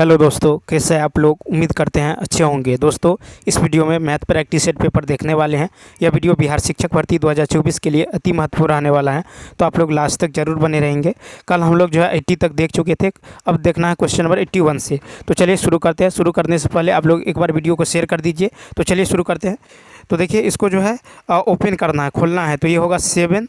Hello दोस्तों, कैसे हैं आप लोग। उम्मीद करते हैं अच्छे होंगे। दोस्तों, इस वीडियो में मैथ प्रैक्टिस सेट पेपर देखने वाले हैं। यह वीडियो बिहार शिक्षक भर्ती 2024 के लिए अति महत्वपूर्ण रहने वाला है, तो आप लोग लास्ट तक जरूर बने रहेंगे। कल हम लोग जो है 80 तक देख चुके थे, अब देखना है क्वेश्चन नंबर 81 से। तो चलिए शुरू करते हैं। शुरू करने से पहले आप लोग एक बार वीडियो को शेयर कर दीजिए। तो चलिए शुरू करते हैं। तो देखिए, इसको जो है ओपन करना है, खोलना है। तो ये होगा 7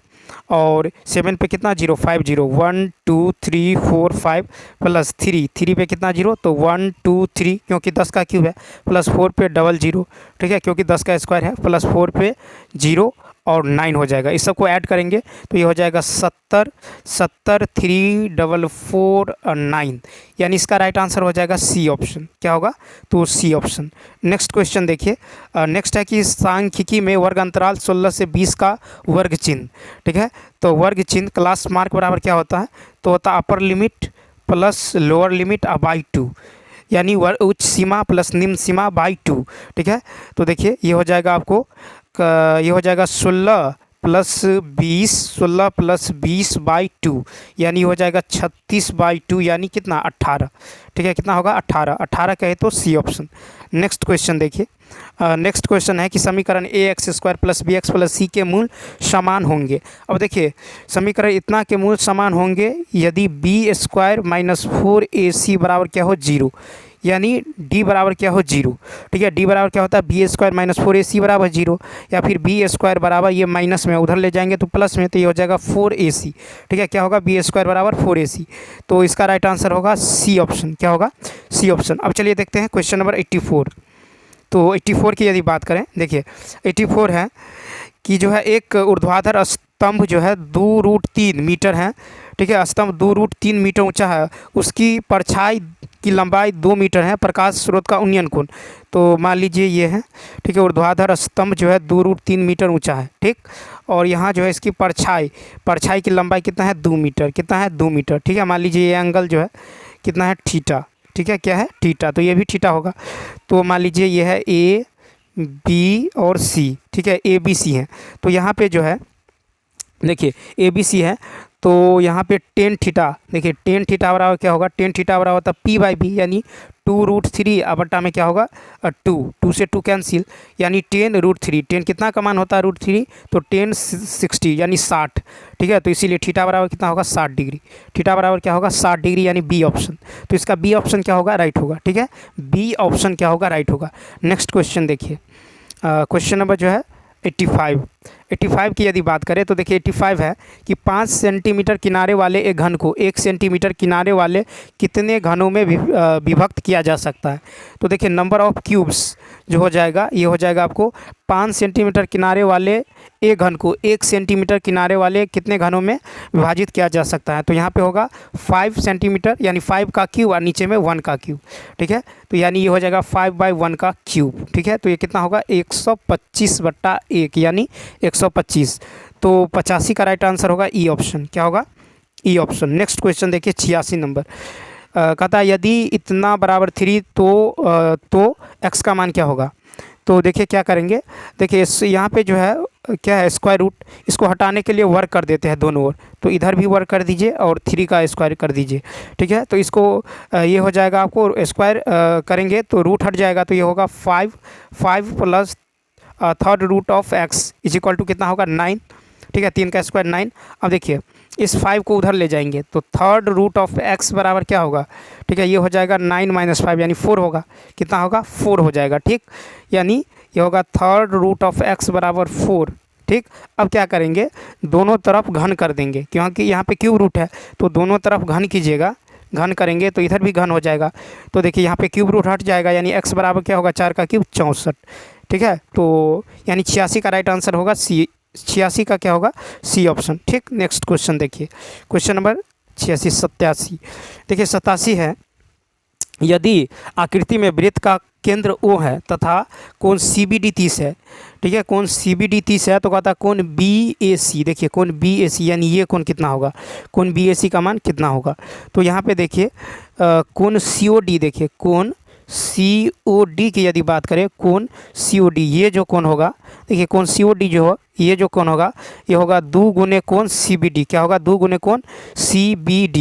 और 7 पे कितना जीरो, 5 जीरो, 1 2 3 4 5 प्लस 3 पे कितना जीरो, तो 1 2 3 क्योंकि 10 का क्यूब है, प्लस 4 पे डबल जीरो, ठीक है, क्योंकि 10 का स्क्वायर है, प्लस 4 पे जीरो और 9 हो जाएगा। इस सबको ऐड करेंगे तो ये हो जाएगा 70 70 3 4 4 और 9, यानी इसका राइट आंसर हो जाएगा सी ऑप्शन। क्या होगा, तो सी ऑप्शन। नेक्स्ट क्वेश्चन देखिए। नेक्स्ट है कि सांख्यिकी में वर्ग अंतराल 16 से 20 का वर्ग चिन्ह, ठीक है। तो वर्ग चिन्ह क्लास मार्क बराबर क्या होता है, तो होता है upper limit plus lower limit by 2, यानी उच्च सीमा प्लस निम्न सीमा बाई 2, ठीक है। तो देखिए, ये हो जाएगा आपको ये हो जाएगा 16 प्लस 20, 16 प्लस 20 बाई 2, यानी हो जाएगा 36 बाई 2, यानी कितना 18, ठीक है। कितना होगा 18, 18 कहे तो सी ऑप्शन। नेक्स्ट क्वेश्चन देखिए। नेक्स्ट क्वेश्चन है कि समीकरण A x square plus B x plus C के मूल समान होंगे। अब देखिए, समीकरण इतना के मूल समान होंगे यदि बी स्क्वायर माइनस 4ac बराबर क्या हो, 0, यानी डी बराबर क्या हो, 0, ठीक है। डी बराबर क्या होता है, बी स्क्वायर माइनस 4ac बराबर 0, या फिर बी स्क्वायर बराबर, ये माइनस में उधर ले जाएंगे तो प्लस में, तो ये हो जाएगा 4ac, ठीक है। क्या होगा, बी स्क्वायर बराबर 4ac। तो इसका राइट आंसर होगा सी ऑप्शन। क्या होगा, सी ऑप्शन। अब चलिए देखते हैं क्वेश्चन नंबर 84। तो 84 की यदि बात करें, देखिए 84 है कि जो है एक ऊर्ध्वाधर स्तंभ जो है 2√3 मीटर है, ठीक है। स्तंभ 2√3 मीटर ऊंचा है, उसकी परछाई की लंबाई 2 मीटर है, प्रकाश स्रोत का उन्नयन कोण, तो मान लीजिए ये है, ठीक है। ऊर्ध्वाधर स्तंभ जो है 2√3 मीटर ऊंचा है, ठीक। और यहाँ जो है इसकी परछाई की लंबाई कितना है, 2 मीटर, कितना है 2 मीटर, ठीक है। मान लीजिए ये एंगल जो है कितना है, थीटा, ठीक है। क्या है, थीटा, तो ये भी थीटा होगा। तो मान लीजिए ये है ए बी और सी, ठीक है, ए बी सी है। तो यहाँ पे जो है देखिए ए बी सी है, तो यहाँ पे टेन थीटा, देखिए टेन थीटा बराबर क्या होगा, टेन थीटा बराबर होता है पी बाई बी, यानी 2√3 बटा में क्या होगा 2 से 2 कैंसिल, यानी 10√3, 10 कितना का मान होता है √3, तो 1060 यानी 60, ठीक है। तो इसीलिए थीटा बराबर कितना होगा, 60 डिग्री। थीटा बराबर क्या होगा, 60 डिग्री, यानी बी ऑप्शन। तो इसका बी ऑप्शन क्या होगा, राइट होगा, ठीक है। बी ऑप्शन क्या होगा, राइट होगा। नेक्स्ट क्वेश्चन देखिए। क्वेश्चन नंबर जो है 85 की यदि बात करें तो देखिए 85 है कि 5 सेंटीमीटर किनारे वाले एक घन को 1 सेंटीमीटर किनारे वाले कितने घनों में विभक्त किया जा सकता है। तो देखिए नंबर ऑफ क्यूब्स जो हो जाएगा, ये हो जाएगा आपको 5 सेंटीमीटर किनारे वाले एक घन को 1 सेंटीमीटर किनारे वाले कितने घनों में विभाजित किया जा सकता है। तो यहाँ पे होगा 5 सेंटीमीटर, यानी 5 का क्यूब और नीचे में 1 का क्यूब, ठीक है। तो यानी ये हो जाएगा 5/1 का क्यूब, ठीक है। तो ये कितना होगा 125/1, यानी 125। तो 85 का राइट आंसर होगा ई ऑप्शन। क्या होगा, ई ऑप्शन। नेक्स्ट क्वेश्चन देखिए 86 नंबर। कहता है यदि इतना बराबर 3 तो एक्स का मान क्या होगा। तो देखिए क्या करेंगे, देखिए यहाँ पे जो है क्या है, स्क्वायर रूट, इसको हटाने के लिए वर्क कर देते हैं दोनों ओर। तो इधर भी वर्क कर दीजिए और 3 का स्क्वायर कर दीजिए, ठीक है। तो इसको ये हो जाएगा, आपको स्क्वायर करेंगे तो रूट हट जाएगा, तो ये होगा 5 plus third root of x is equal to कितना होगा 9, ठीक है। 3 का स्क्वायर 9। अब देखिए इस 5 को उधर ले जाएंगे तो थर्ड रूट ऑफ एक्स बराबर क्या होगा, ठीक है। ये हो जाएगा 9 - 5, यानी 4 होगा, कितना होगा 4 हो जाएगा, ठीक। यानी ये होगा थर्ड रूट ऑफ एक्स बराबर 4, ठीक। अब क्या करेंगे, दोनों तरफ घन कर देंगे, क्योंकि यहाँ पे क्यूब रूट है, तो दोनों तरफ घन कीजिएगा। घन करेंगे तो इधर भी घन हो जाएगा। तो देखिए यहाँ पे क्यूब रूट हट जाएगा, यानी x बराबर क्या होगा 4 का क्यूब 64, ठीक है। तो यानी 86 का राइट आंसर होगा सी, 86 का क्या होगा, सी ऑप्शन, ठीक। नेक्स्ट क्वेश्चन देखिए। क्वेश्चन नंबर 87 देखिए 87 है, यदि आकृति में वृत्त का केंद्र O है तथा कोण CBD 30 है, ठीक है। कोण CBD 30 है, तो कहता है कोण BAC, देखिए कोण BAC, यानी ये कोण कितना होगा, कोण BAC का मान कितना होगा। तो यहाँ पे देखिए कोण COD, देखिए कोण COD की यदि बात करें, कोण COD, ये जो कोण होगा, देखिए कोण COD जो ये जो कोण होगा ये होगा 2 गुने कोण CBD। क्या होगा? 2 गुने कोण CBD।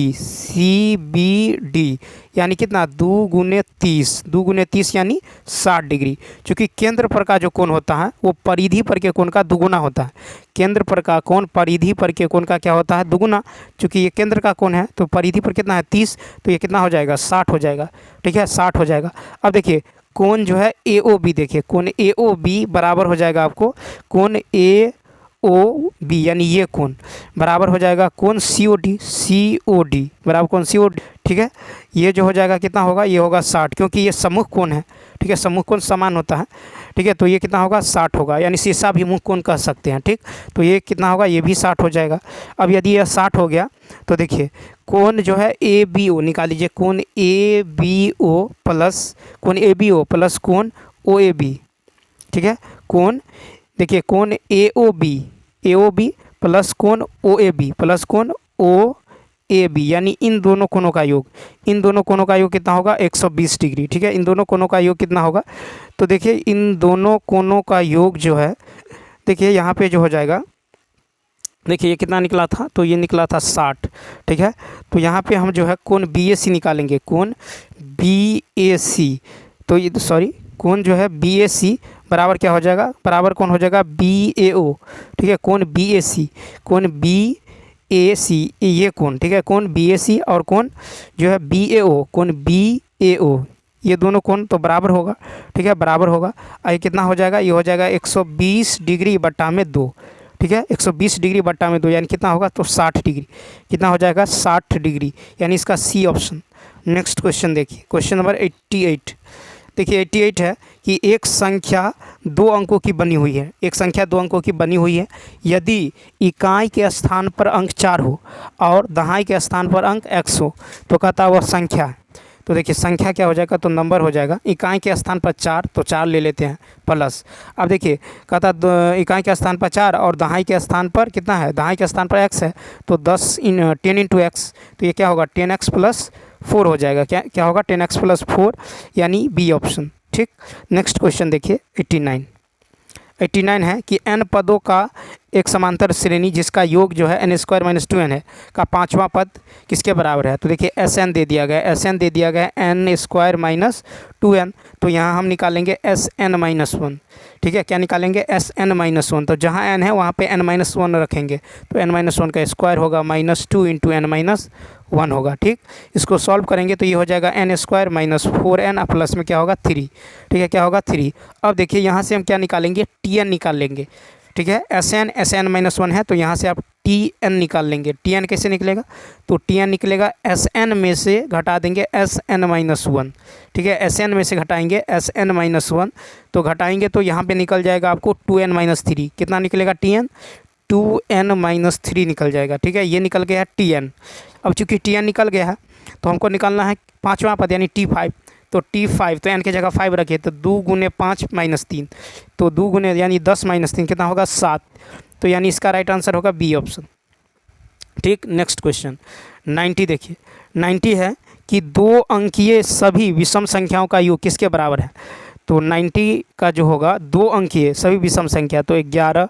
यानी कितना? 2 गुने 30, 2 गुने 30 यानी 60 डिग्री। चूँकि केंद्र पर का जो कोण होता है वो परिधि पर के कोण का दुगुना होता है। केंद्र पर का कोण परिधि पर के कोण का क्या होता है? दुगुना। चूँकि ये केंद्र का कोण है तो परिधि पर कितना है? 30, तो ये कितना हो जाएगा? 60 हो जाएगा। ठीक है, 60 हो जाएगा। अब देखिए कोण जो है AOB, देखिए कोण AOB बराबर हो जाएगा आपको कोण AOB, यानी ये कोण बराबर हो जाएगा कोण COD बराबर कोण COD। ठीक है, ये जो हो जाएगा कितना होगा? ये होगा 60, क्योंकि ये सम्मुख कोण है। ठीक है, सम्मुख कोण समान होता है। ठीक है, तो ये कितना होगा? 60 होगा, यानी शीर्षाभिमुख कोण कह सकते हैं। ठीक, तो ये कितना होगा? ये भी 60 हो जाएगा। अब यदि यह 60 हो गया तो देखिए कोण जो है ABO निकाल लीजिए, कोण ABO प्लस कोण OAB। ठीक है, कोण देखिए कोण AOB प्लस कोण OAB यानी इन दोनों कोणों का योग, कितना होगा? 120 डिग्री। ठीक है, इन दोनों कोणों का योग कितना होगा? तो देखिए इन दोनों कोणों का योग जो है, देखिए यहाँ पे जो हो जाएगा, देखिए ये कितना निकला था? तो ये निकला था 60। ठीक है, तो यहाँ पे हम जो है कोण BAC निकालेंगे, कोण BAC। तो ये कोण जो है BAC बराबर क्या हो जाएगा? बराबर कौन हो जाएगा? BAO। ठीक है, कोण BAC ये कोण, ठीक है, कोण BAC और कोण जो है BAO, कोण BAO, ये दोनों कोण तो बराबर होगा। ठीक है, बराबर होगा। ये कितना हो जाएगा? ये हो जाएगा 120 डिग्री बट्टा में 2। ठीक है, 120 डिग्री बट्टा में 2 यानी कितना होगा? तो 60 डिग्री। कितना हो जाएगा? 60 डिग्री, यानी इसका C ऑप्शन। नेक्स्ट क्वेश्चन देखिए, क्वेश्चन नंबर 88। देखिए 88 है कि एक संख्या 2 अंकों की बनी हुई है, यदि इकाई के स्थान पर अंक 4 हो और दहाई के स्थान पर अंक x हो तो कहता है वह संख्या है। तो देखिए संख्या क्या हो जाएगा? तो नंबर हो जाएगा। इकाई के स्थान पर 4, तो 4 ले लेते हैं प्लस। अब देखिए कहता इकाई के स्थान पर 4 और दहाई के स्थान पर कितना है? दहाई के स्थान पर x है, तो 10 इंटू x, तो ये क्या होगा? 10x प्लस 4 हो जाएगा। क्या होगा? 10x प्लस 4, यानी B ऑप्शन। ठीक, नेक्स्ट क्वेश्चन देखिए 89 है कि n पदों का एक समांतर श्रेणी जिसका योग जो है n² - 2n है का 5वां पद किसके बराबर है? तो देखिए Sn दे दिया गया, n² - 2n, तो यहाँ हम निकालेंगे Sn - 1। ठीक है, क्या निकालेंगे? Sn - 1। तो जहाँ n है वहाँ पे n - 1 रखेंगे, तो n - 1 का स्क्वायर होगा -2 इंटू n - 1 होगा। ठीक, इसको सॉल्व करेंगे तो ये हो जाएगा n² - 4n प्लस में क्या होगा? 3। ठीक है, क्या होगा? 3। अब देखिए यहाँ से हम क्या निकालेंगे? Tn निकाल लेंगे। ठीक है, Sn - 1 है, तो यहाँ से आप Tn निकाल लेंगे। Tn कैसे निकलेगा? तो Tn निकलेगा Sn में से घटा देंगे Sn - 1। ठीक है, Sn में से घटाएंगे Sn - 1, तो घटाएंगे तो यहाँ पे निकल जाएगा आपको 2n - 3। कितना निकलेगा? Tn 2n - 3 निकल जाएगा। ठीक है, ये निकल गया Tn। अब चूँकि Tn निकल गया है तो हमको निकालना है 5वां पद यानी T5। तो T5, तो n की जगह 5 रखिए, तो 2 गुने 5 - 3, तो 2 गुने यानी 10 - 3 कितना होगा? 7। तो यानी इसका राइट आंसर होगा B ऑप्शन। ठीक, नेक्स्ट क्वेश्चन 90 देखिए, 90 है कि 2 अंकीय सभी विषम संख्याओं का योग किसके बराबर है? तो 90 का जो होगा 2 अंकीय सभी विषम संख्या, तो 11,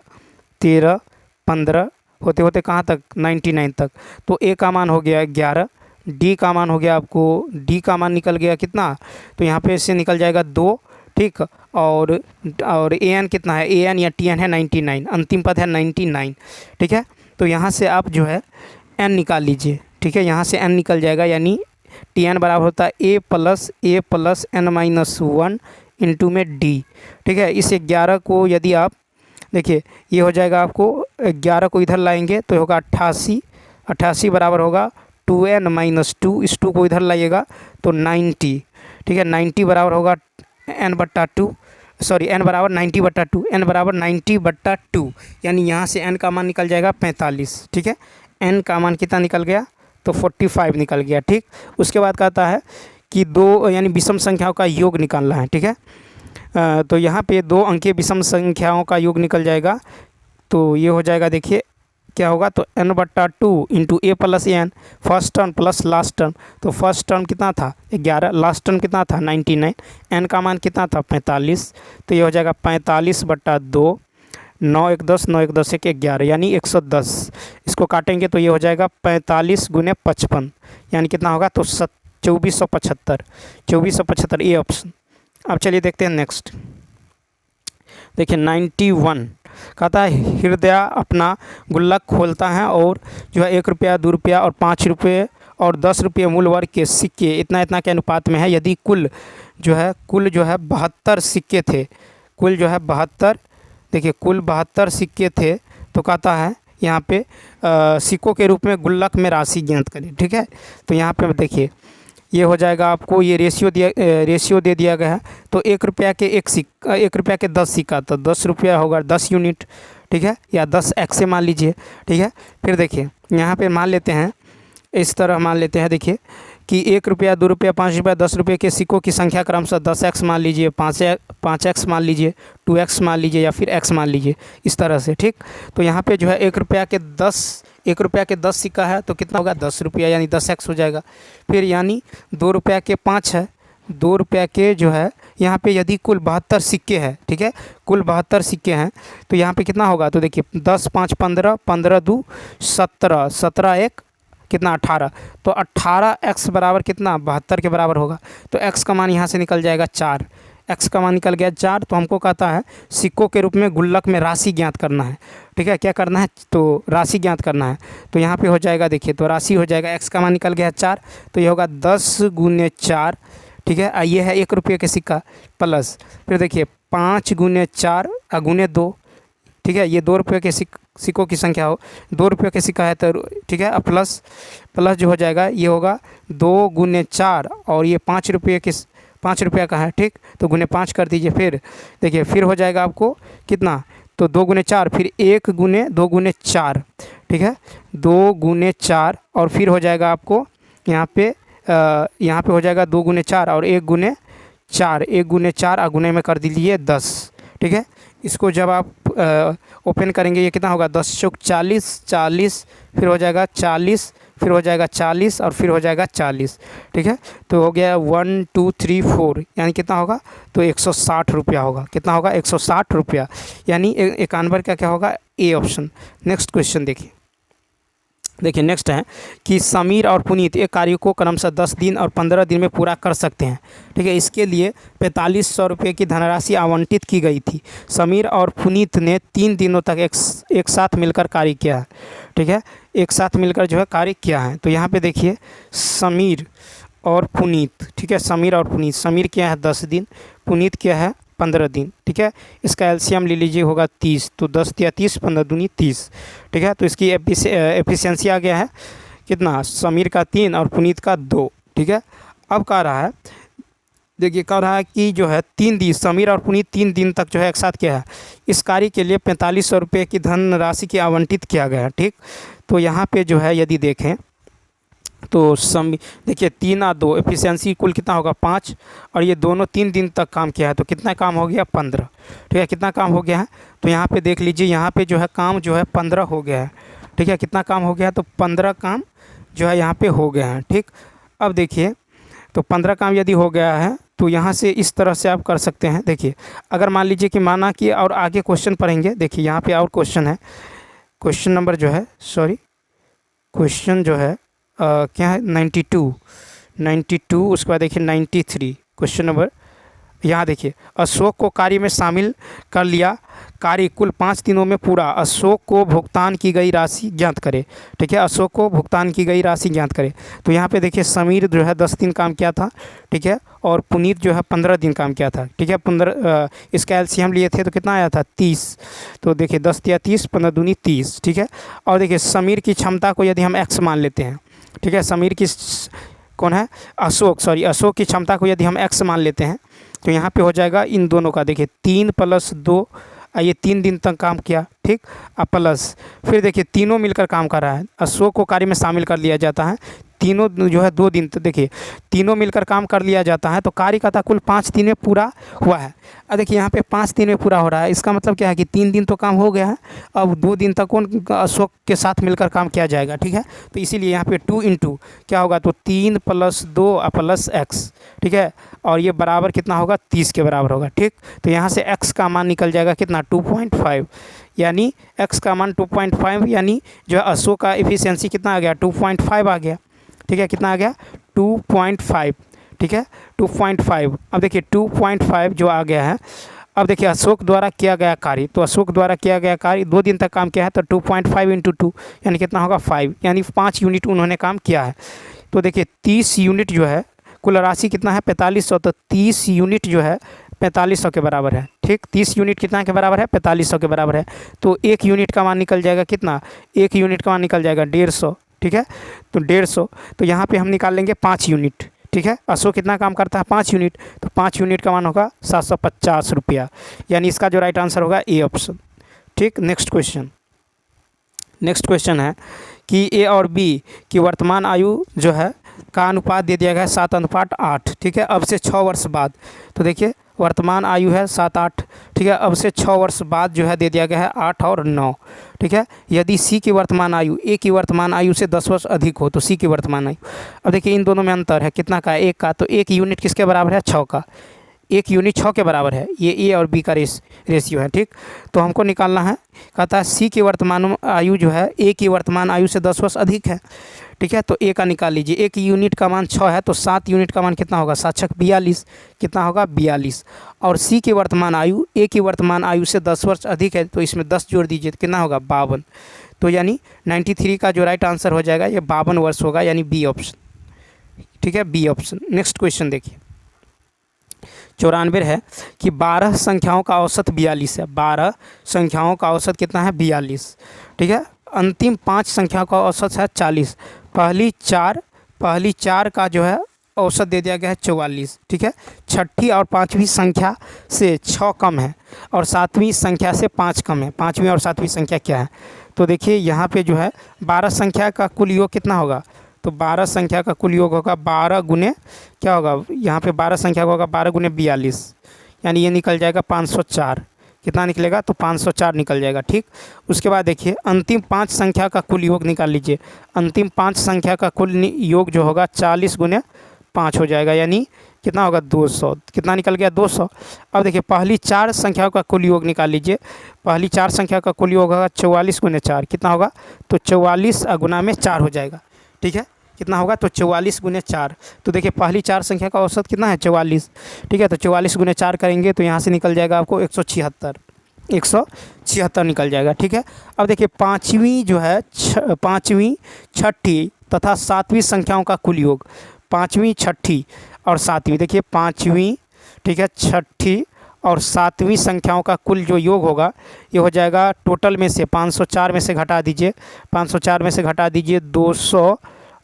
13, 15 होते होते कहाँ तक? 99 तक। तो A का मान हो गया 11, D का मान हो गया आपको, D का मान निकल गया कितना? तो यहाँ पे इससे निकल जाएगा 2। ठीक, और AN कितना है? AN या TN है 99, अंतिम पद है 99। ठीक है, तो यहाँ से आप जो है N निकाल लीजिए। ठीक है, यहाँ से N निकल जाएगा, यानी TN बराबर होता है A प्लस n - 1 इंटू में D। ठीक है, इस 11 को यदि आप देखिए ये हो जाएगा आपको 11 को इधर लाएंगे तो होगा 88 बराबर होगा 2n - 2, इस 2 को इधर लाइएगा तो 90। ठीक है, 90 बराबर होगा n बट्टा 2, n बराबर 90 बट्टा 2, n बराबर 90 बट्टा 2, यानी यहाँ से n का मान निकल जाएगा 45। ठीक है, n का मान कितना निकल गया? तो 45 निकल गया। ठीक, उसके बाद कहता है कि 2 यानी विषम संख्याओं का योग निकालना है। ठीक है, तो यहाँ पे 2 अंकीय विषम संख्याओं का योग निकल जाएगा, तो ये हो जाएगा देखिए क्या होगा? तो n बट्टा 2 into A plus n, first term plus last term. तो फर्स्ट टर्म कितना था? 11, लास्ट टर्म कितना था? 99, n का मान कितना था? 45, तो ये हो जाएगा 45 बट्टा 2 9 1 10, 9 1 10 1 11, यानी 110। इसको काटेंगे तो ये हो जाएगा 45 गुने 55, यानी कितना होगा तो 2475, 2475 ये ऑप्शन। अब चलिए देखते हैं नेक्स्ट। देखिए 91 कहता है हृदय अपना गुल्लक खोलता है और जो है 1 रुपया, 2 रुपया और 5 रुपये और 10 रुपये मूल्य वर्ग के सिक्के इतना इतना के अनुपात में है। यदि कुल जो है 72 सिक्के थे, कुल जो है 72, देखिए कुल 72 सिक्के थे, तो कहता है यहाँ पे सिक्कों के रूप में गुल्लक में राशि ज्ञात करें। ठीक है, तो यहाँ पे देखिए ये हो जाएगा आपको, ये रेशियो दे दिया गया है। तो 1 रुपया के 1 रुपया के 10 सिक्का, तो 10 रुपया होगा 10 यूनिट। ठीक है, या 10 एक्से मान लीजिए। ठीक है, फिर देखिए यहाँ पे मान लेते हैं, इस तरह मान लेते हैं, देखिए कि 1 रुपया, 2 रुपया, 5 रुपया, 10 रुपये के सिक्कों की संख्या क्रमशः 10x मान लीजिए, 5x मान लीजिए, 2x मान लीजिए या फिर x मान लीजिए, इस तरह से। ठीक, तो यहाँ पे जो है 1 रुपया के 10 सिक्का है तो कितना होगा 10 रुपया, यानी 10x हो जाएगा। फिर यानी 2 रुपया के 5 है, 2 रुपया के जो है यहाँ पे यदि कुल 72 सिक्के हैं, ठीक है, कुल 72 सिक्के हैं, तो यहाँ पे कितना होगा तो देखिए 10 5 15, 15 2 17, 17 1 कितना 18, तो 18x बराबर कितना 72 के बराबर होगा। तो x का मान यहाँ से निकल जाएगा 4, x का मान निकल गया 4। तो हमको कहता है सिक्कों के रूप में गुल्लक में राशि ज्ञात करना है। ठीक है, क्या करना है तो राशि ज्ञात करना है। तो यहाँ पे हो जाएगा, देखिए तो राशि हो जाएगा, x का मान निकल गया 4, तो ये होगा 10 गुने 4। ठीक है, ये है 1 रुपये के सिक्का, प्लस फिर देखिए 5 गुने 4 गुने 2। ठीक है, ये 2 रुपये के सिक्कों की संख्या हो, 2 रुपये के सिक्का है तो ठीक है, अब प्लस जो हो जाएगा ये होगा 2 गुने 4 और ये 5 रुपये का है। ठीक, तो गुने 5 कर दीजिए। फिर देखिए फिर हो जाएगा आपको कितना तो 2 गुने 4, फिर 1 गुने 2 गुने 4। ठीक है, 2 गुने 4 और फिर हो जाएगा आपको यहाँ पे हो जाएगा 2 गुने 4 और 1 गुने 4, 1 गुने 4 गुने में कर दीजिए 10। ठीक है, इसको जब आप ओपन करेंगे ये कितना होगा 10 चौक 40, 40 फिर हो जाएगा 40, फिर हो जाएगा 40 और फिर हो जाएगा 40। ठीक है, तो हो गया 1 2 3 4, यानी कितना होगा तो 160 रुपया होगा। कितना होगा 160 रुपया, यानी 91 का क्या होगा ए ऑप्शन। नेक्स्ट क्वेश्चन देखिए नेक्स्ट है कि समीर और पुनीत एक कार्य को क्रमशः 10 दिन और 15 दिन में पूरा कर सकते हैं। ठीक है, इसके लिए 4500 रुपये की धनराशि आवंटित की गई थी। समीर और पुनीत ने 3 दिनों तक एक साथ मिलकर कार्य किया है। ठीक है, एक साथ मिलकर जो है कार्य किया है। तो यहाँ पे देखिए समीर और पुनीत, ठीक है, समीर और पुनीत, समीर क्या है 10 दिन, पुनीत क्या है 15 दिन। ठीक है, इसका एलसीएम ले लीजिए होगा 30, तो 10 या 30, 15 दूनी 30। ठीक है, तो इसकी एफिशिएंसी आ गया है कितना समीर का 3 और पुनीत का 2। ठीक है, अब कह रहा है, देखिए कह रहा है कि जो है 3 दिन समीर और पुनीत 3 दिन तक जो है एक साथ किया है। इस कार्य के लिए 4500 रुपये की धनराशि की आवंटित किया गया है। ठीक, तो यहाँ पे जो है यदि देखें तो देखिए 3 और 2 एफिशिएंसी कुल कितना होगा 5, और ये दोनों 3 दिन तक काम किया है तो कितना काम हो गया 15। ठीक है, कितना काम हो गया है तो यहाँ पे देख लीजिए, यहाँ पे जो है काम जो है 15 हो गया है। ठीक है, कितना काम हो गया तो 15 काम जो है यहाँ पे हो गया है। ठीक, अब देखिए तो 15 काम यदि हो गया है तो यहाँ से इस तरह से आप कर सकते हैं। देखिए अगर मान लीजिए कि माना कि और आगे क्वेश्चन पढ़ेंगे, देखिए यहाँ पे और क्वेश्चन है, क्वेश्चन नंबर जो है क्वेश्चन जो है क्या है 92, उसके बाद देखिए 93 क्वेश्चन नंबर। यहाँ देखिए अशोक को कार्य में शामिल कर लिया, कार्य कुल 5 दिनों में पूरा, अशोक को भुगतान की गई राशि ज्ञात करे। ठीक है, अशोक को भुगतान की गई राशि ज्ञात करे। तो यहाँ पे देखिए समीर जो है 10 दिन काम किया था। ठीक है, और पुनीत जो है 15 दिन काम किया था। ठीक है, 15 इसका एलसीएम लिए थे तो कितना आया था 30। तो देखिए 10 या 30, 15 दूनी 30। ठीक है, और देखिए समीर की क्षमता को यदि हम एक्स मान लेते हैं, ठीक है, समीर की कौन है अशोक की क्षमता को यदि हम एक्स मान लेते हैं तो यहाँ पे हो जाएगा इन दोनों का, देखिए 3 + 2, ये 3 दिन तक काम किया। ठीक, प्लस फिर देखिए तीनों मिलकर काम कर रहा है। अशोक को कार्य में शामिल कर लिया जाता है, तीनों जो है 2 दिन, तो देखिए तीनों मिलकर काम कर लिया जाता है तो कार्य का था कुल 5 दिन में पूरा हुआ है। अब देखिए यहाँ पे 5 दिन में पूरा हो रहा है, इसका मतलब क्या है कि 3 दिन तो काम हो गया है, अब 2 दिन तक कौन अशोक के साथ मिलकर काम किया जाएगा, ठीक है। तो इसीलिए यहाँ पे 2 इंटू क्या होगा, तो 3 + 2 प्लस एक्स, ठीक है, और ये बराबर कितना होगा, 30 के बराबर होगा, ठीक। तो यहाँ से x का मान निकल जाएगा कितना, 2.5, यानी x का मान 2.5, यानी जो है अशोक का एफिशिएंसी कितना आ गया, 2.5 आ गया, ठीक है। कितना आ गया, 2.5, ठीक है, 2.5। अब देखिए 2.5 जो आ गया है, अब देखिए अशोक द्वारा किया गया कार्य, तो अशोक द्वारा किया गया कार्य 2 दिन तक काम किया है, तो 2.5 × 2 यानी कितना होगा, 5, यानी 5 यूनिट उन्होंने काम किया है। तो देखिए 30 यूनिट जो है, कुल राशि कितना है, 4500, तो 30 यूनिट जो है 4500 के बराबर है, ठीक। 30 यूनिट कितना के बराबर है, 4500 के बराबर है। तो 1 यूनिट का मान निकल जाएगा कितना, 1 यूनिट का मान निकल जाएगा 150, ठीक है। तो 150, तो यहाँ पे हम निकाल लेंगे 5 यूनिट, ठीक है। अशोक कितना काम करता है, 5 यूनिट, तो 5 यूनिट का मान होगा 750 रुपया, यानी इसका जो राइट आंसर होगा ए ऑप्शन, ठीक। नेक्स्ट क्वेश्चन है कि ए और बी की वर्तमान आयु जो है का अनुपात दे दिया गया है 7:8, ठीक है, अब से 6 वर्ष बाद। तो देखिए वर्तमान आयु है 7-8, ठीक है, अब से 6 वर्ष बाद जो है दे दिया गया है 8 और 9, ठीक है। यदि सी की वर्तमान आयु ए की वर्तमान आयु से 10 वर्ष अधिक हो तो सी की वर्तमान आयु, अब देखिए इन दोनों में अंतर है कितना का, 1 का, तो 1 यूनिट किसके बराबर है, 6 का, 1 यूनिट 6 के बराबर है, ये ए और बी का रेशियो है, ठीक। तो हमको निकालना है, कहता है सी की वर्तमान आयु जो है ए की वर्तमान आयु से 10 वर्ष अधिक है, ठीक है। तो ए का निकाल लीजिए, 1 यूनिट का मान 6 है, तो 7 यूनिट का मान कितना होगा, 7×6 42, कितना होगा 42, और सी की वर्तमान आयु ए की वर्तमान आयु से 10 वर्ष अधिक है, तो इसमें 10 जोड़ दीजिए तो कितना होगा 52, तो यानी 93 का जो राइट आंसर हो जाएगा ये 52 वर्ष होगा, यानी बी ऑप्शन, ठीक है, बी ऑप्शन। नेक्स्ट क्वेश्चन देखिए 94 है कि 12 संख्याओं का औसत 42 है, 12 संख्याओं का औसत कितना है, 42, ठीक है। अंतिम 5 संख्याओं का औसत है 40, पहली चार का जो है औसत दे दिया गया है 44, ठीक है। छठी और 5वीं संख्या से 6 कम है और 7वीं संख्या से 5 कम है, 5वीं और 7वीं संख्या क्या है। तो देखिए यहाँ पे जो है 12 संख्या का कुल योग कितना होगा, तो 12 संख्या का कुल योग होगा 12 गुने क्या होगा, यहाँ पे 12 संख्या का होगा 12 गुने 42, यानी ये निकल जाएगा 504, कितना निकलेगा, तो 504 निकल जाएगा, ठीक। उसके बाद देखिए अंतिम 5 संख्या का कुल योग निकाल लीजिए, अंतिम 5 संख्या का कुल योग जो होगा 40 गुने 5 हो जाएगा, यानी कितना होगा 200, कितना निकल गया 200। अब देखिए पहली 4 संख्याओं का कुल योग निकाल लीजिए, पहली 4 संख्या का कुल योग होगा 44 गुने 4, कितना होगा, तो 44 गुना में 4 हो जाएगा, ठीक है। कितना होगा, तो 44 गुने 4, तो देखिए पहली 4 संख्या का औसत कितना है 44, ठीक है। तो 44 गुने 4 करेंगे तो यहाँ से निकल जाएगा आपको 176 निकल जाएगा, ठीक है। अब देखिए पाँचवीं जो है पाँचवीं, छठी तथा 7वीं संख्याओं का कुल योग, 5वीं, छठी और 7वीं, देखिए 5वीं, ठीक है, छठी और 7वीं संख्याओं का कुल जो योग होगा ये हो जाएगा टोटल में से 504 में से घटा दीजिए, 504 में से घटा दीजिए 200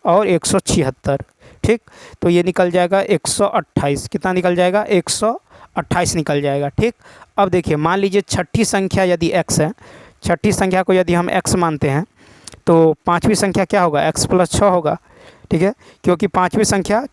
और 176, ठीक। तो ये निकल जाएगा 128, कितना निकल जाएगा, 128 निकल जाएगा, ठीक। अब देखिए मान लीजिए छठी संख्या यदि x है, छठी संख्या को यदि हम x मानते हैं तो 5वीं संख्या क्या होगा, x + 6 होगा, ठीक है। क्योंकि 5वीं संख्या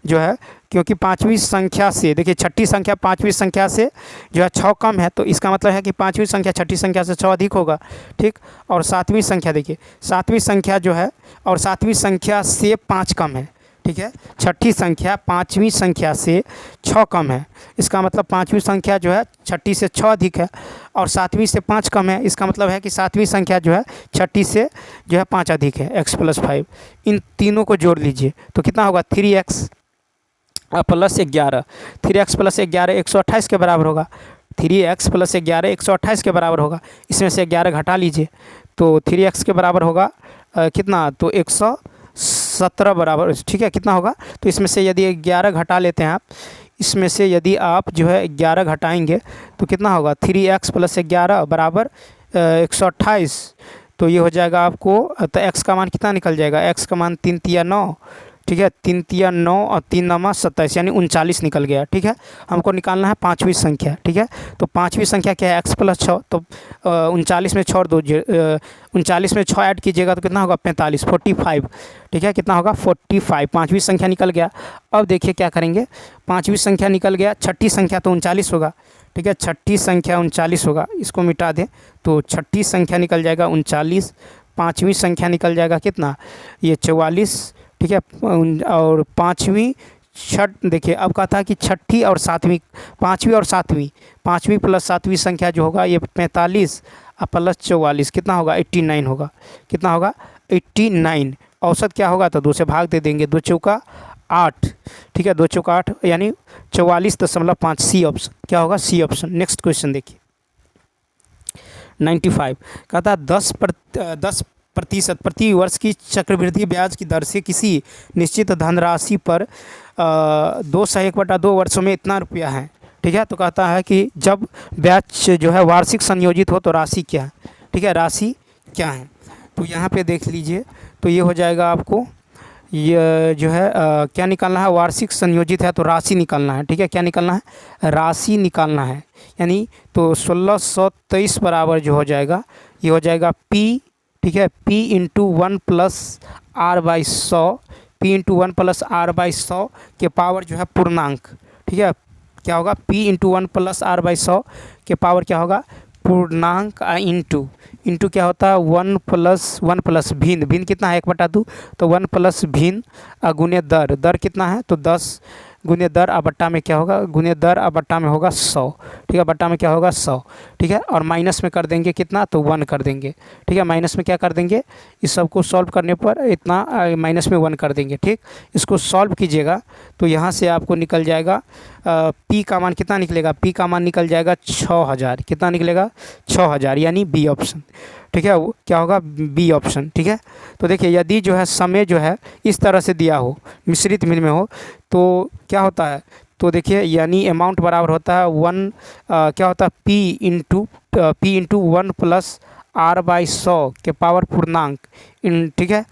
जो है, क्योंकि 5वीं संख्या से देखिए छठी संख्या 5वीं संख्या से जो है 6 कम है, तो इसका मतलब है कि 5वीं संख्या छठी संख्या से 6 अधिक होगा, ठीक। और 7वीं संख्या देखिए 7वीं संख्या जो है और 7वीं संख्या से 5 कम है, ठीक है। छठी संख्या 5वीं संख्या से 6 कम है, इसका मतलब 5वीं संख्या जो है छठी से 6 अधिक है और 7वीं से 5 कम है, इसका मतलब है कि 7वीं संख्या जो है छठी से जो है 5 अधिक है, x + 5। इन तीनों को जोड़ लीजिए तो कितना होगा, 3x + 11, 3x + 11 128 के बराबर होगा, 3x + 11 128 के बराबर होगा। इसमें से 11 घटा लीजिए तो 3x के बराबर होगा कितना, तो 117 बराबर, ठीक है। कितना होगा, तो इसमें से यदि 11 घटा लेते हैं आप, इसमें से यदि आप जो है 11 घटाएंगे तो कितना होगा, 3x + 11 बराबर 128, तो ये हो जाएगा आपको, तो x का मान कितना निकल जाएगा, x का मान 3 × 9, ठीक है, 3 तिया 9 और 3 नमा 27 यानी 39 निकल गया। ठीक है, हमको निकालना है पाँचवीं संख्या। ठीक है, तो पाँचवीं संख्या क्या है, x+6। तो 39 में 6 और 2 39 में 6 ऐड कीजिएगा तो कितना होगा 45, 45। ठीक है, कितना होगा 45, पाँचवीं संख्या निकल गया। अब देखिए क्या करेंगे, पाँचवीं संख्या निकल गया, छठी संख्या तो 39 होगा। ठीक है, छठी संख्या 39 होगा, इसको मिटा दें तो छठी संख्या निकल जाएगा 39। पाँचवीं संख्या निकल जाएगा कितना, ये 44। ठीक है, और पाँचवीं छठ देखिए, अब कहा था कि छठी और सातवीं, पाँचवीं और सातवीं, पाँचवीं प्लस सातवीं संख्या जो होगा ये 45 और प्लस 44 कितना होगा 89 होगा। कितना होगा 89। औसत क्या होगा तो 2 से भाग दे देंगे, 2 चौका 8। ठीक है, 2 चौका 8 यानी 44.5। सी ऑप्शन क्या होगा, सी ऑप्शन। नेक्स्ट क्वेश्चन देखिए 95, कहता है 10% प्रति वर्ष की चक्रवृद्धि ब्याज की दर से किसी निश्चित धनराशि पर 2/1/2 वर्षों में इतना रुपया है। ठीक है, तो कहता है कि जब ब्याज जो है वार्षिक संयोजित हो तो राशि क्या है। ठीक है, राशि क्या है, तो यहाँ पे देख लीजिए, तो ये हो जाएगा आपको, ये जो है क्या निकालना है, वार्षिक संयोजित है तो राशि निकालना है। ठीक है, क्या निकालना है, राशि निकालना है। यानी तो 1623 बराबर जो हो जाएगा, ये हो जाएगा P। ठीक है, P into 1 + R/100, P into 1 + R/100 के पावर जो है पूर्णांक। ठीक है, क्या होगा, P इंटू 1 + R/100 के पावर क्या होगा पूर्णांक, इंटू क्या होता है 1 + भिन्न कितना है 1/2, तो 1 + भिन्न गुने दर कितना है तो 10 गुने दर बट्टा में क्या होगा, गुने दर बट्टा में होगा 100। ठीक है, बट्टा में क्या होगा 100। ठीक है, और माइनस में कर देंगे कितना तो 1 कर देंगे। ठीक है, माइनस में क्या कर देंगे, इस सब को सॉल्व करने पर इतना माइनस में 1 कर देंगे। ठीक, इसको सॉल्व कीजिएगा तो यहाँ से आपको निकल जाएगा P का मान कितना निकलेगा, P का मान निकल जाएगा 6000। कितना निकलेगा 6000 यानी बी ऑप्शन। ठीक है, वो क्या होगा बी ऑप्शन। ठीक है, तो देखिए यदि जो है समय जो है इस तरह से दिया हो, मिश्रित मिल में हो, तो क्या होता है, तो देखिए यानी अमाउंट बराबर होता है 1 क्या होता है P इंटू 1 + R/100 के पावर पूर्णांक ठीक है,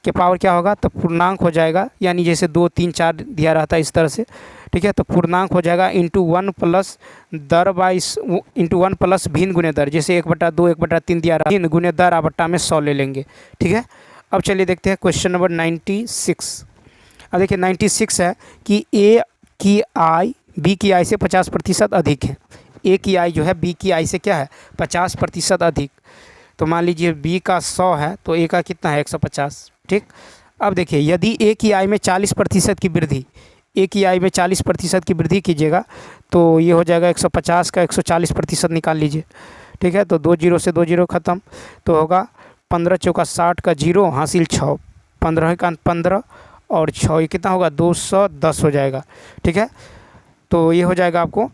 के पावर क्या होगा तो पूर्णांक हो जाएगा, यानी जैसे 2 3 4 दिया रहता है इस तरह से। ठीक है, तो पूर्णांक हो जाएगा इंटू 1 + दर इंटू 1 + भिन्न गुने दर, जैसे 1/2 1/3 दिया रहा, भिन्न गुने दर बट्टा में 100 ले लेंगे। ठीक है, अब चलिए देखते हैं क्वेश्चन नंबर 96। अब देखिए 96 है कि ए की आय बी की आय से 50% अधिक है। ए की आय जो है बी की आय से क्या है 50% अधिक। तो मान लीजिए बी का 100 है तो ए का कितना है 150। ठीक, अब देखिए यदि ए की आय में 40% की वृद्धि, ए की आय में 40% की वृद्धि कीजिएगा तो ये हो जाएगा 150 का 140% निकाल लीजिए। ठीक है, तो 2 0 से 2 0 ख़त्म, तो होगा 15 चौका 60 का 0 हासिल 6, 15 का 15 और 6 ये कितना होगा 210 हो जाएगा। ठीक है, तो ये हो जाएगा आपको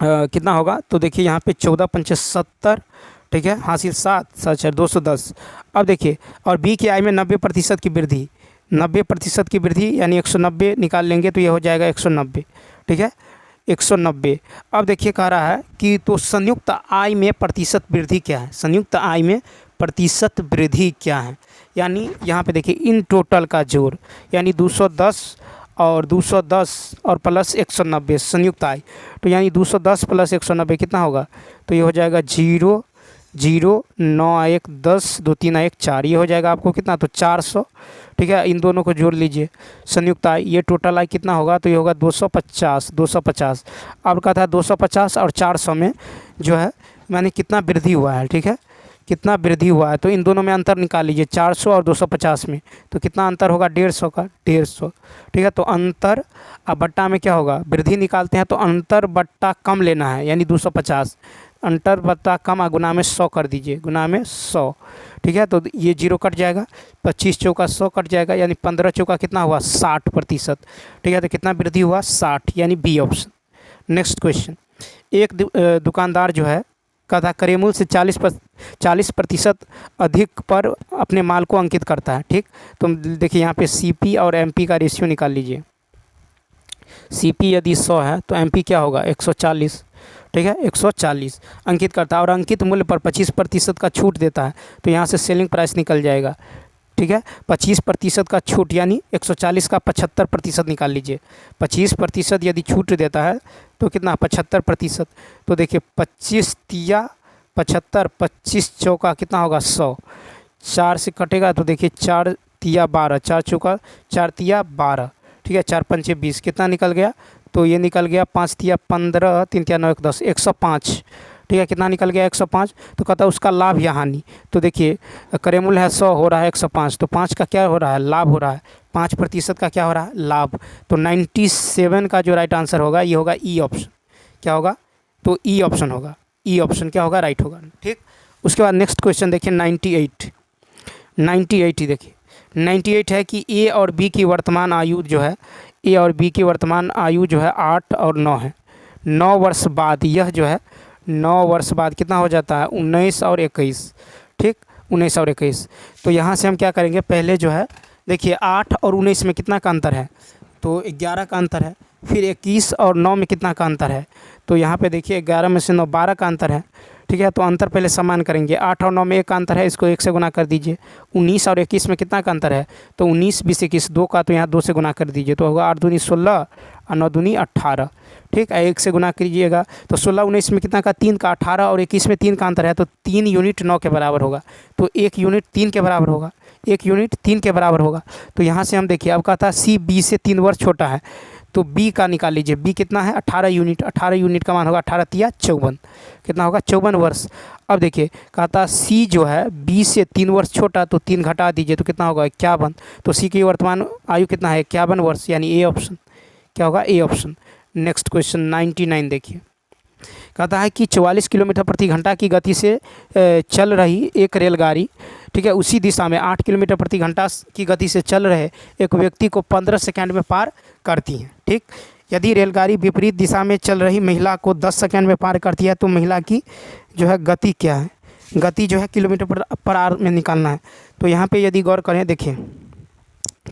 कितना होगा, तो देखिए यहाँ पे 14 पंचे 70। ठीक है, हासिल 7 7 210। अब देखिए और बी की आय में 90% की वृद्धि, 90% की वृद्धि यानी 190 निकाल लेंगे तो ये हो जाएगा 190। ठीक है, 190। अब देखिए कह रहा है कि तो संयुक्त आय में प्रतिशत वृद्धि क्या है, संयुक्त आय में प्रतिशत वृद्धि क्या है, यानी यहाँ पे देखिए इन टोटल का जोड़, यानी 210 और 210 और प्लस 190 संयुक्त आय, तो यानी 210 + 190 कितना होगा, तो ये हो जाएगा 0 0 9 1 10 2 3 1 4, ये हो जाएगा आपको कितना तो 400। ठीक है, इन दोनों को जोड़ लीजिए संयुक्त आय, ये टोटल आय कितना होगा तो ये होगा 250। अब कहा था 250 और 400 में जो है मैंने कितना वृद्धि हुआ है। ठीक है, कितना वृद्धि हुआ है, तो इन दोनों में अंतर निकाल लीजिए 400 और 250 में, तो कितना अंतर होगा 150 का 150। ठीक है, तो अंतर अब बट्टा में क्या होगा, वृद्धि निकालते हैं तो अंतर बट्टा कम लेना है, यानी 250 अंतर बट्टा कम गुना में 100 कर दीजिए, गुना में 100। ठीक है, तो ये 0 कट जाएगा, 25 चौका 100 कट जाएगा, यानी 15 चौका कितना हुआ 60%। ठीक है, तो कितना वृद्धि हुआ 60, यानी बी ऑप्शन। नेक्स्ट क्वेश्चन, एक दुकानदार जो है कदा क्रय से 40% अधिक पर अपने माल को अंकित करता है। ठीक, तो देखिए यहाँ पे सीपी और एमपी का रेशियो निकाल लीजिए। सीपी यदि 100 है तो एमपी क्या होगा 140। ठीक है, 140 अंकित करता है और अंकित मूल्य पर 25% का छूट देता है, तो यहाँ से सेलिंग प्राइस निकल जाएगा। ठीक है। 25% का छूट यानी 140 का 75% निकाल लीजिए। 25% यदि छूट देता है तो कितना 75%। तो देखिए 25 तिया 75, 25 चौका कितना होगा 100, 4 से कटेगा तो देखिए 4 तिया 12, 4 चौका 4 तिया 12, ठीक है। 4 पंचे 20 कितना निकल गया, तो ये निकल गया 5 तिया 15, 3 तिया 9 1 10, 105, ठीक है। कितना निकल गया 105। तो कहता है उसका लाभ या हानि। तो देखिए करेमूल है 100, हो रहा है 105, तो 5 का क्या हो रहा है, लाभ हो रहा है। 5% का क्या हो रहा है, लाभ। तो 97 का जो राइट आंसर होगा ये होगा ई ऑप्शन। क्या होगा, तो ई ऑप्शन होगा। ई ऑप्शन क्या होगा, राइट होगा, ठीक। उसके बाद नेक्स्ट क्वेश्चन देखिए 98 ही देखिए 98 है कि ए और बी की वर्तमान आयु जो है, ए और बी की वर्तमान आयु जो है 8 और 9 है। 9 वर्ष बाद यह जो है 9 वर्ष बाद कितना हो जाता है 19 और 21, ठीक। 19 और 21। तो यहाँ से हम क्या करेंगे, पहले जो है देखिए 8 और 19 में कितना का अंतर है, तो 11 का अंतर है। फिर 21 और 9 में कितना का अंतर है, तो यहाँ पे देखिए 11 में से 9 12 का अंतर है, ठीक है। तो अंतर पहले समान करेंगे। 8 और 9 में 1 का अंतर है, इसको 1 से गुना कर दीजिए। 19 और 21 में कितना का अंतर है, तो 19 20 21 2 का, तो यहाँ 2 से गुना कर दीजिए। तो होगा 8 दूनी 16 और 9 दूनी 18, ठीक है। 1 से गुना कीजिएगा तो 16 19 में कितना का 3 का, 18 और 21 में 3 का अंतर है, तो 3 यूनिट 9 के बराबर होगा। तो 1 यूनिट 3 के बराबर होगा, 1 यूनिट 3 के बराबर होगा। तो यहाँ से हम देखिए, अब कहता है सी बी से 3 वर्ष छोटा है, तो बी का निकाल लीजिए। बी कितना है 18 यूनिट, 18 यूनिट का मान होगा 18 तिया 54, कितना होगा 54 वर्ष। अब देखिए कहता सी जो है बी से 3 वर्ष छोटा, तो 3 घटा दीजिए तो कितना होगा 51। तो सी की वर्तमान आयु कितना है 51 वर्ष, यानी ए ऑप्शन। क्या होगा, ए ऑप्शन। नेक्स्ट क्वेश्चन 99 देखिए, कहता है कि 44 किलोमीटर प्रति घंटा की गति से चल रही एक रेलगाड़ी, ठीक है, उसी दिशा में 8 किलोमीटर प्रति घंटा की गति से चल रहे एक व्यक्ति को 15 सेकंड में पार करती है, ठीक। यदि रेलगाड़ी विपरीत दिशा में चल रही महिला को 10 सेकंड में पार करती है तो महिला की जो है गति क्या है, गति जो है किलोमीटर पर आवर में निकालना है। तो यहाँ पे यदि गौर करें देखिए,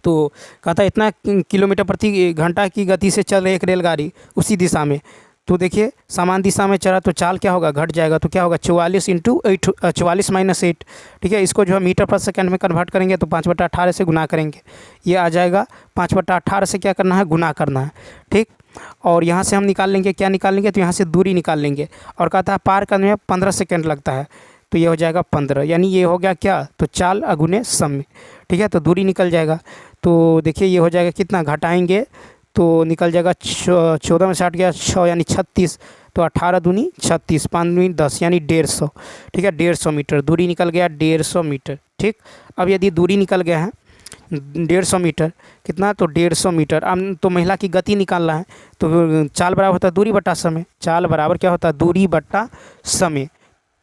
तो कहता है इतना किलोमीटर प्रति घंटा की गति से चल रही एक रेलगाड़ी उसी दिशा में, तो देखिए समान दिशा में चला तो चाल क्या होगा, घट जाएगा। तो क्या होगा 44 × 8, 44 - 8, ठीक है। इसको जो है मीटर पर सेकंड में कन्वर्ट करेंगे तो 5/18 से गुना करेंगे, ये आ जाएगा 5/18 से क्या करना है, गुना करना है, ठीक। और यहाँ से हम निकाल लेंगे, क्या निकाल लेंगे, तो यहाँ से दूरी निकाल लेंगे। और कहता है पार करने में 15 सेकेंड लगता है, तो ये हो जाएगा 15, यानी ये हो गया क्या, तो चाल अगुने समय, ठीक है। तो दूरी निकल जाएगा। तो देखिए ये हो जाएगा कितना, घटाएंगे तो निकल जाएगा 14 में 60 गया 6 यानी 36, तो 18 दूनी 36, 5 दूनी 10 यानी 150, ठीक है। 150 मीटर दूरी निकल गया, 150 मीटर, ठीक। अब यदि दूरी निकल गया है 150 मीटर, कितना, तो 150 मीटर। अब तो महिला की गति निकालना है, तो चाल बराबर होता है दूरी बट्टा समय। चाल बराबर क्या होता है, दूरी बट्टा समय,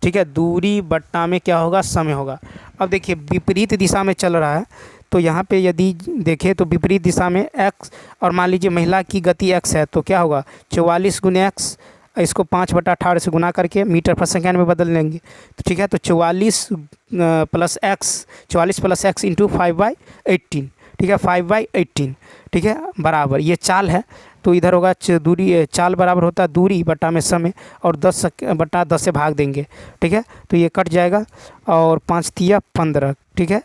ठीक है। दूरी बट्टा में क्या होगा, समय होगा। अब देखिए विपरीत दिशा में चल रहा है, तो यहाँ पे यदि देखें तो विपरीत दिशा में x, और मान लीजिए महिला की गति x है, तो क्या होगा 44 × x, इसको 5/18 से गुना करके मीटर पर सेकेंड में बदल लेंगे, तो ठीक है। तो 44 + x, 44 + x × 5/18, ठीक है, 5/18, ठीक है, बराबर ये चाल है। तो इधर होगा दूरी, चाल बराबर होता है दूरी बट्टा में समय, और 10/10 से भाग देंगे, ठीक है। तो ये कट जाएगा और 5 तिया 15, ठीक है।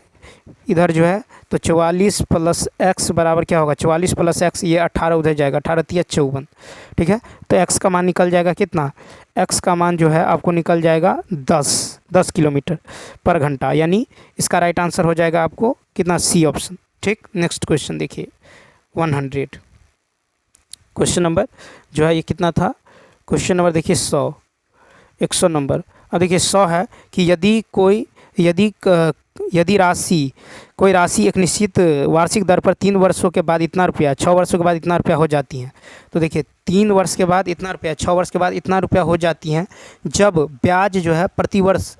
इधर जो है तो 44 + x बराबर क्या होगा, 44 + x, ये 18 उधर जाएगा, 18 तिया 54, ठीक है। तो x का मान निकल जाएगा कितना, x का मान जो है आपको निकल जाएगा 10 किलोमीटर पर घंटा, यानी इसका राइट आंसर हो जाएगा आपको कितना, सी ऑप्शन, ठीक। नेक्स्ट क्वेश्चन देखिए 100, क्वेश्चन नंबर जो है ये कितना था, क्वेश्चन नंबर देखिए 100 नंबर। अब देखिए 100 है कि यदि कोई राशि एक निश्चित वार्षिक दर पर 3 वर्षों के बाद इतना रुपया, 6 वर्षों के बाद इतना रुपया हो जाती हैं। तो देखिए 3 वर्ष के बाद इतना रुपया, 6 वर्ष के बाद इतना रुपया हो जाती हैं, जब ब्याज जो है प्रति वर्ष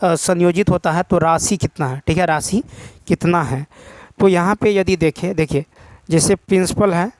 संयोजित होता है, तो राशि कितना है, ठीक है, राशि कितना है। तो यहाँ पे यदि देखिए जैसे प्रिंसिपल है,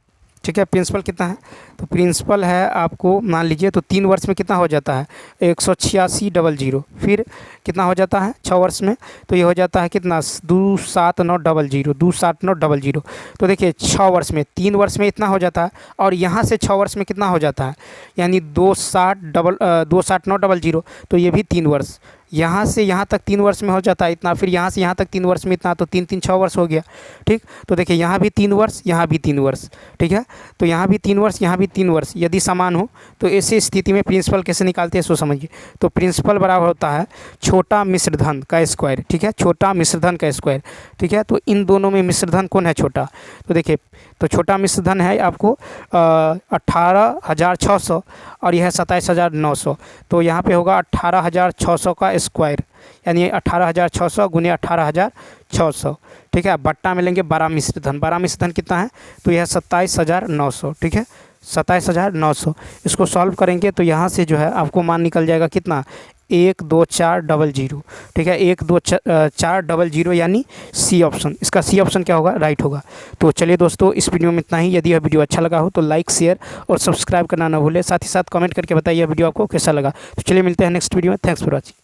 ठीक है, प्रिंसिपल कितना है, तो प्रिंसिपल है आपको मान लीजिए तो 3 वर्ष में कितना हो जाता है 186,000, फिर कितना हो जाता है 6 वर्ष में, तो ये हो जाता है कितना 279,000। तो देखिए 6 वर्ष में, 3 वर्ष में इतना हो जाता है, और यहाँ से 6 वर्ष में कितना हो जाता है, यानी 269,000, तो ये भी 3 वर्ष, यहाँ से यहाँ तक 3 वर्ष में हो जाता है इतना, फिर यहाँ से यहाँ तक 3 वर्ष में इतना, तो 3 3 6 वर्ष हो गया। ठीक, तो देखिए यहाँ भी 3 वर्ष, यहाँ भी 3 वर्ष। ठीक है, तो यहाँ भी 3 वर्ष, यहाँ भी 3 वर्ष यदि समान हो तो ऐसी स्थिति में प्रिंसिपल कैसे निकालते हैं सो समझिए। तो प्रिंसिपल बराबर होता है छोटा मिश्रधन का स्क्वायर। ठीक है, छोटा मिश्रधन का स्क्वायर। ठीक है, तो इन दोनों में मिश्रधन कौन है छोटा, तो देखिए तो छोटा मिश्रधन है आपको 18,600 और यह 27,900, तो यहाँ पे होगा 18,600 का स्क्वायर, यानी 18,600 गुने 18,600। ठीक है, बट्टा में लेंगे 12 मिश्रधन। 12 मिश्रधन कितना है, तो यह 27,900। ठीक है, 27,900। इसको सॉल्व करेंगे तो यहाँ से जो है आपको मान निकल जाएगा कितना, 12400। ठीक है, 12400 यानी सी ऑप्शन, इसका सी ऑप्शन क्या होगा, राइट होगा। तो चलिए दोस्तों, इस वीडियो में इतना ही। यदि यह वीडियो अच्छा लगा हो तो लाइक, शेयर और सब्सक्राइब करना ना भूलें। साथ ही साथ कमेंट करके बताइए यह वीडियो आपको कैसा लगा। तो चलिए मिलते हैं नेक्स्ट वीडियो में। Thanks for watching.